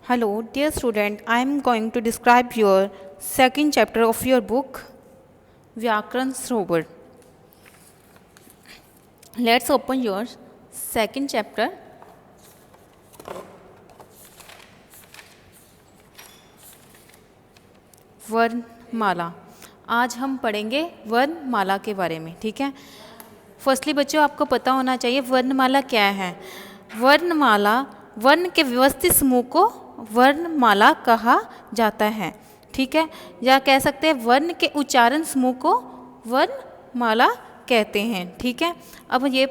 Hello, dear student. I am going to describe your second chapter of your book, Vyakran Srovar. Let's open your second chapter. वर्णमाला. आज हम पढ़ेंगे वर्णमाला के बारे में, ठीक है. फर्स्टली बच्चों, आपको पता होना चाहिए वर्णमाला क्या है. वर्णमाला वर्ण के व्यवस्थित समूह को वर्णमाला कहा जाता है, ठीक है. या कह सकते हैं वर्ण के उच्चारण समूह को वर्णमाला कहते हैं, ठीक है. अब ये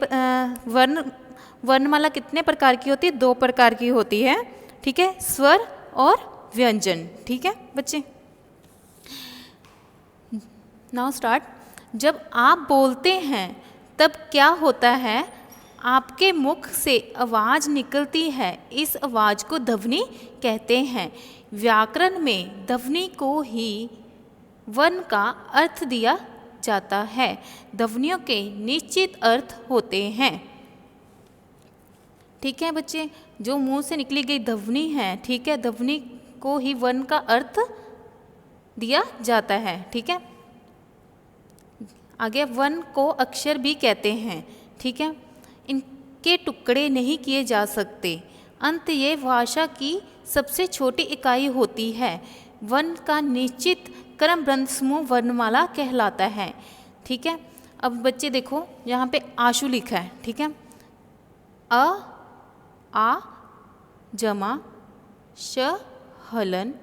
वर्णमाला कितने प्रकार की होती है? 2 प्रकार की होती है, ठीक है. स्वर और व्यंजन, ठीक है बच्चे. Now start. जब आप बोलते हैं तब क्या होता है? आपके मुख से आवाज़ निकलती है. इस आवाज़ को ध्वनि कहते हैं. व्याकरण में ध्वनि को ही वर्ण का अर्थ दिया जाता है. ध्वनियों के निश्चित अर्थ होते हैं, ठीक है बच्चे. जो मुंह से निकली गई ध्वनि है, ठीक है, ध्वनि को ही वर्ण का अर्थ दिया जाता है, ठीक है. आगे वर्ण को अक्षर भी कहते हैं, ठीक है. इनके टुकड़े नहीं किए जा सकते. अंत ये भाषा की सबसे छोटी इकाई होती है. वर्ण का निश्चित क्रमबद्ध समूह वर्णमाला कहलाता है, ठीक है. अब बच्चे देखो, यहाँ पे आशु लिखा है, ठीक है. अ आ जमा श हलन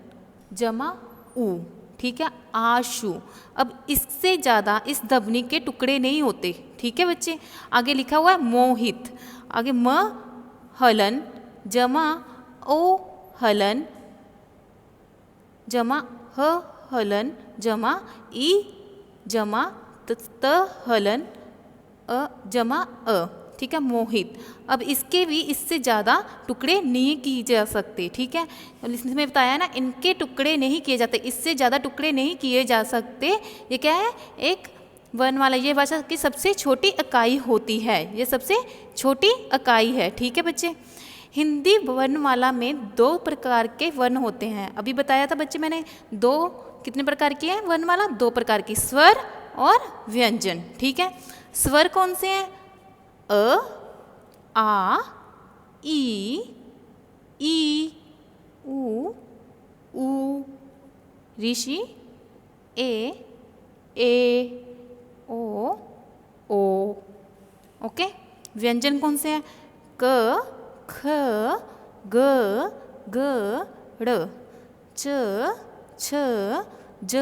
जमा उ, ठीक है, आशु. अब इससे ज़्यादा इस ध्वनि के टुकड़े नहीं होते, ठीक है बच्चे. आगे लिखा हुआ है मोहित. आगे म हलन जमा ओ हलन जमा ह हलन जमा ई जमा त हलन अ जमा अ, ठीक है, मोहित. अब इसके भी इससे ज़्यादा टुकड़े नहीं किए जा सकते, ठीक है. इसमें बताया ना, इनके टुकड़े नहीं किए जाते, इससे ज़्यादा टुकड़े नहीं किए जा सकते. ये क्या है? एक वर्णमाला. ये भाषा की सबसे छोटी इकाई होती है. ये सबसे छोटी इकाई है, ठीक है बच्चे. हिंदी वर्णमाला में 2 प्रकार के वर्ण होते हैं. अभी बताया था बच्चे मैंने, 2 कितने प्रकार की है वर्णमाला? 2 प्रकार की, स्वर और व्यंजन, ठीक है. स्वर कौन से हैं? अ आ ई उ ऋषि ए ओ. ओके. व्यंजन कौन से हैं? क ख ग ड़ च छ ज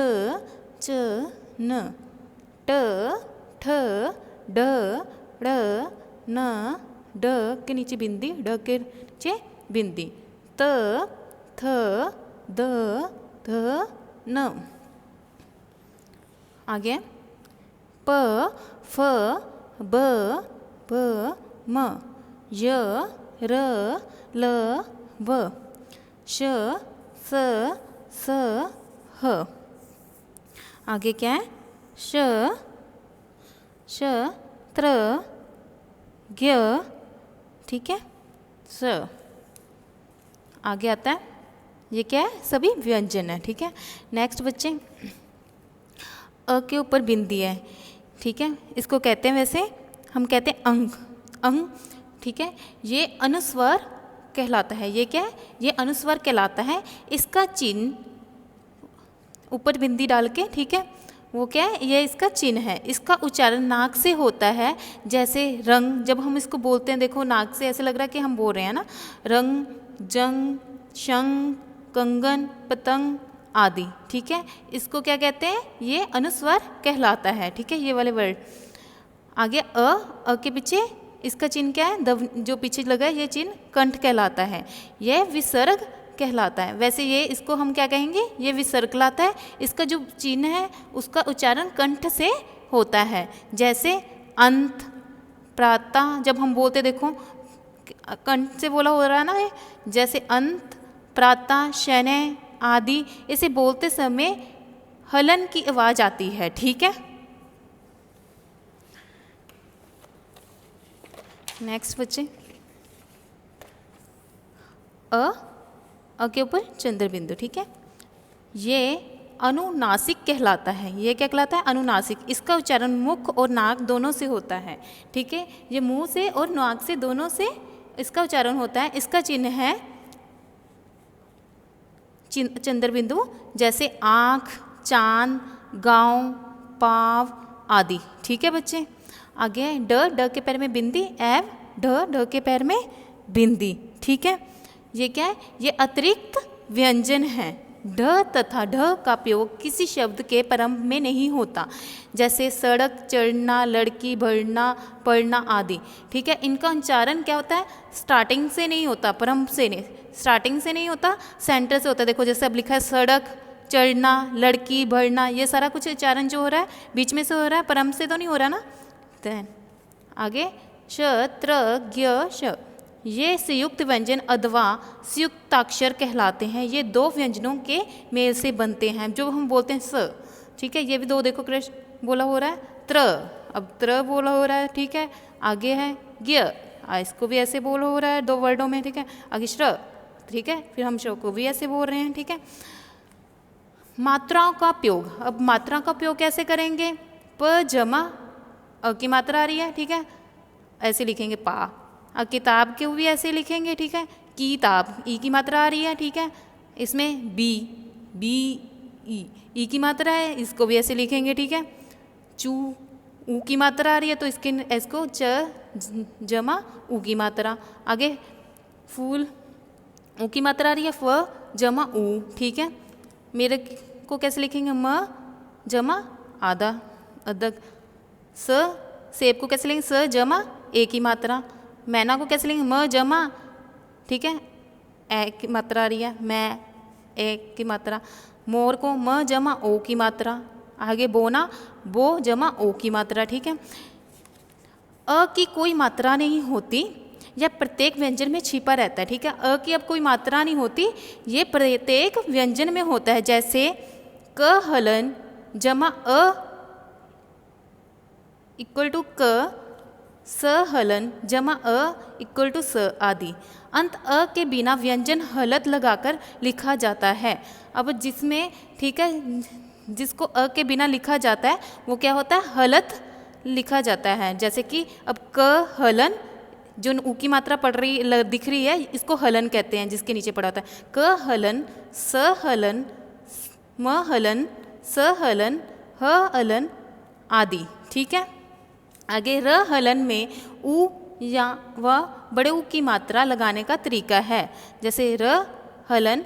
च न ट ठ ड ड़ न ड के नीचे बिंदी, ड के नीचे बिंदी, त थ द ध न. आगे प फ ब भ म य र ल व श स स ह. आगे क्या है? श श त्र ज्ञ, ठीक है, स. आगे आता है, ये क्या है? सभी व्यंजन है, ठीक है. नेक्स्ट बच्चे, अ के ऊपर बिंदी है, ठीक है. इसको कहते हैं, वैसे हम कहते हैं अंग. अंग, ठीक है. ये अनुस्वर कहलाता है. ये क्या है? ये अनुस्वर कहलाता है. इसका चिन्ह ऊपर बिंदी डाल के, ठीक है, वो क्या है? ये इसका चिन्ह है. इसका उच्चारण नाक से होता है. जैसे रंग, जब हम इसको बोलते हैं, देखो नाक से ऐसे लग रहा है कि हम बोल रहे हैं ना. रंग, जंग, शंग, कंगन, पतंग आदि, ठीक है. इसको क्या कहते हैं? ये अनुस्वर कहलाता है, ठीक है, ये वाले वर्ड. आगे अ के पीछे इसका चिन्ह क्या है? जो पीछे लगा है, ये चिन्ह कंठ कहलाता है. यह विसर्ग कहलाता है. वैसे ये इसको हम क्या कहेंगे? ये विसर्ग कहलाता है. इसका जो चिन्ह है उसका उच्चारण कंठ से होता है. जैसे अंत, प्रातः, जब हम बोलते देखो कंठ से बोला हो रहा है ना ये. जैसे अंत, प्रातः, शनय आदि, इसे बोलते समय हलन की आवाज़ आती है, ठीक है. नेक्स्ट बच्चे, अ अ के ऊपर चंद्र बिंदु, ठीक है। ये अनुनासिक कहलाता है। ये क्या कहलाता है? अनुनासिक। इसका उच्चारण मुख और नाक दोनों से होता है, ठीक है। ये मुंह से और नाक से दोनों से इसका उच्चारण होता है। इसका चिन्ह है चंद्र बिंदु, जैसे आँख, चांद, गांव, पाव आदि, ठीक है बच्चे। आगे ड के पैर में बिंदी, एव ढ के पैर में बिंदी, ठीक है। ये क्या है? ये अतिरिक्त व्यंजन है। ढ तथा ढ का प्रयोग किसी शब्द के प्रारंभ में नहीं होता, जैसे सड़क, चढ़ना, लड़की, बढ़ना, पढ़ना आदि, ठीक है। इनका उच्चारण क्या होता है? स्टार्टिंग से नहीं होता, प्रारंभ से नहीं, स्टार्टिंग से नहीं होता, सेंटर से होता है। देखो जैसे अब लिखा है सड़क, चढ़ना, लड़की, बढ़ना, ये सारा कुछ उच्चारण जो हो रहा है बीच में से हो रहा है, प्रारंभ से तो नहीं हो रहा ना। देन आगे श, त्र, ज्ञ, श, ये संयुक्त व्यंजन अथवा संयुक्ताक्षर कहलाते हैं। ये दो व्यंजनों के मेल से बनते हैं, जो हम बोलते हैं स, ठीक है। ये भी दो देखो कृष्ण बोला हो रहा है, त्र, अब त्र बोला हो रहा है, ठीक है। आगे है ज्ञ, इसको भी ऐसे बोला हो रहा है दो वर्डों में, ठीक है। आगे श्र, ठीक है, फिर हम श्र को भी ऐसे बोल रहे हैं, ठीक है। मात्राओं का प्रयोग, अब मात्रा का प्रयोग कैसे करेंगे? प जमा अ की मात्रा आ रही है, ठीक है, ऐसे लिखेंगे पा। किताब के भी ऐसे लिखेंगे, ठीक है। किताब, ई की मात्रा आ रही है, ठीक है। इसमें बी, बी ई की मात्रा है, इसको भी ऐसे लिखेंगे, ठीक है। चू, ऊ की मात्रा आ रही है, तो इसको च जमा ऊ की मात्रा। आगे फूल, ऊ की मात्रा आ रही है, फ जमा ऊ, ठीक है। मेरे को कैसे लिखेंगे? म जमा आधा, अदक। स, सेब को कैसे लिखेंगे? स जमा ए की मात्रा। मैना को कैसे लेंगे? म जमा, ठीक है, ए की मात्रा आ रही है, मैं, ए की मात्रा। मोर को म जमा ओ की मात्रा। आगे बोना, बो जमा ओ की मात्रा, ठीक है। अ की कोई मात्रा नहीं होती, यह प्रत्येक व्यंजन में छिपा रहता है, ठीक है। अ की अब कोई मात्रा नहीं होती, ये प्रत्येक व्यंजन में होता है। जैसे क हलन जमा अ इक्वल टू क, स हलन जमा अ इक्वल टू स आदि। अंत अ के बिना व्यंजन हलत लगाकर लिखा जाता है। अब जिसमें, ठीक है, जिसको अ के बिना लिखा जाता है वो क्या होता है? हलत लिखा जाता है। जैसे कि अब क हलन, जो ऊ की मात्रा पढ़ रही दिख रही है, इसको हलन कहते हैं, जिसके नीचे पड़ा होता है। क हलन, स हलन, म हलन, स हलन, ह हलन आदि, ठीक है। आगे र हलन में ऊ या व बड़े ऊ की मात्रा लगाने का तरीका है। जैसे र हलन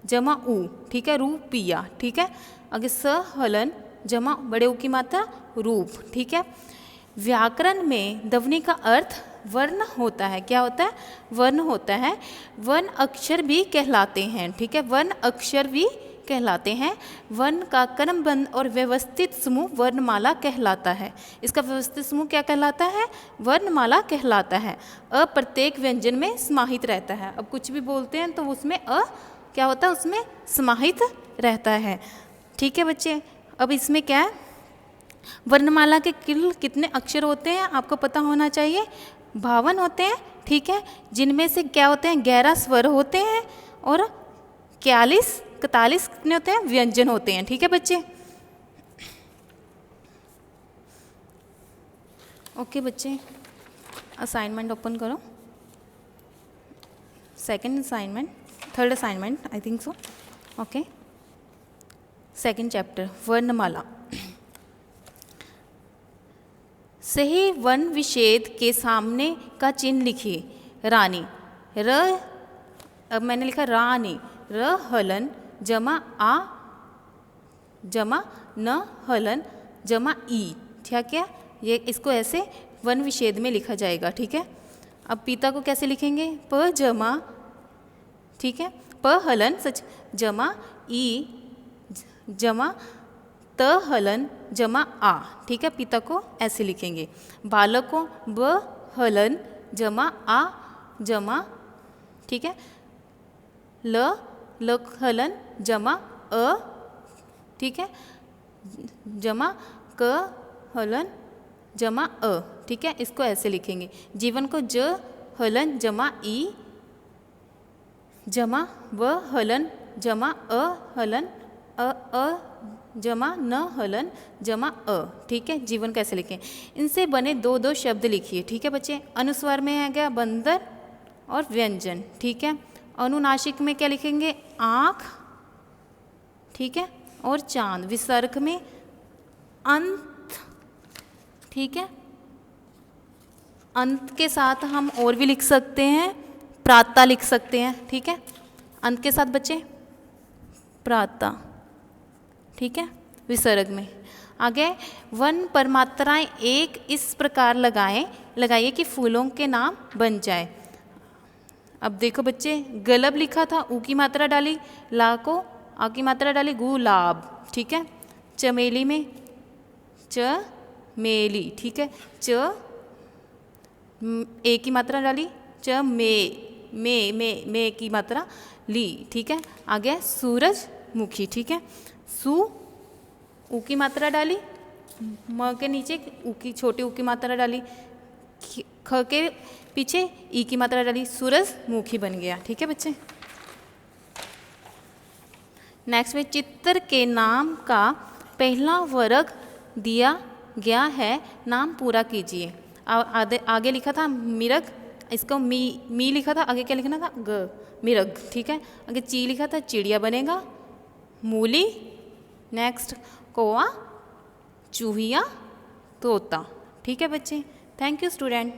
जमा ऊ, ठीक है, रूपिया, ठीक है। आगे स हलन जमा बड़े ऊ की मात्रा रूप, ठीक है। व्याकरण में ध्वनि का अर्थ वर्ण होता है। क्या होता है? वर्ण होता है। वर्ण अक्षर भी कहलाते हैं, ठीक है, वर्ण अक्षर भी कहलाते हैं। वर्ण का क्रमबद्ध और व्यवस्थित समूह वर्णमाला कहलाता है। इसका व्यवस्थित समूह क्या कहलाता है? वर्णमाला कहलाता है। अ प्रत्येक व्यंजन में समाहित रहता है। अब कुछ भी बोलते हैं तो उसमें अ क्या होता है? उसमें समाहित रहता है, ठीक है बच्चे। अब इसमें क्या है? वर्णमाला के कुल कितने अक्षर होते हैं आपको पता होना चाहिए। 52 होते हैं, ठीक है, जिनमें से क्या होते हैं? 11 स्वर होते हैं और 41 कितने होते हैं? व्यंजन होते हैं, ठीक है बच्चे। ओके बच्चे, असाइनमेंट ओपन करो। Second assignment, third assignment I think so. Okay, second chapter वर्णमाला। सही वर्ण विच्छेद के सामने का चिन्ह लिखिए। रानी, र, अब मैंने लिखा रानी, र हलन जमा आ जमा न हलन जमा ई, ठीक है। ये इसको ऐसे वर्ण विच्छेद में लिखा जाएगा, ठीक है। अब पिता को कैसे लिखेंगे? प जमा, ठीक है, प हलन सच जमा ई जमा त हलन जमा आ, ठीक है। पिता को ऐसे लिखेंगे। बालक को ब हलन जमा आ जमा, ठीक है, ल हलन जमा अ, ठीक है, जमा क हलन जमा अ, ठीक है। इसको ऐसे लिखेंगे। जीवन को ज हलन जमा ई जमा व हलन जमा अ हलन अ जमा न हलन जमा अ। ठीक है, जीवन कैसे लिखें? इनसे बने दो दो शब्द लिखिए। ठीक है बच्चे, अनुस्वार में आ गया बंदर और व्यंजन। ठीक है, अनुनासिक में क्या लिखेंगे? आँख। ठीक है, और चांद। विसर्ग में अंत। ठीक है, अंत के साथ हम और भी लिख सकते हैं, प्रातः लिख सकते हैं। ठीक है, अंत के साथ बच्चे प्रातः। ठीक है, विसर्ग में। आगे वन पर मात्राएं एक इस प्रकार लगाइए कि फूलों के नाम बन जाए। अब देखो बच्चे, गलब लिखा था, ऊ की मात्रा डाली, ला को आ की मात्रा डाली, गुलाब। ठीक है, चमेली में च मेली। ठीक है, च ए की मात्रा डाली, च मे की मात्रा ली। ठीक है, आ गया सूरजमुखी। ठीक है, सु ऊ की मात्रा डाली, म के नीचे ऊ की छोटी ऊ की मात्रा डाली, ख के पीछे ई की मात्रा डाली, सूरजमुखी बन गया। ठीक है बच्चे, नेक्स्ट में चित्र के नाम का पहला वर्ग दिया गया है, नाम पूरा कीजिए। आगे लिखा था मिरग, इसको मी लिखा था, आगे क्या लिखना था? ग, मिरग। ठीक है, आगे ची लिखा था, चिड़िया बनेगा, मूली। नेक्स्ट कौवा, चूहिया, तोता। ठीक है बच्चे, थैंक यू स्टूडेंट।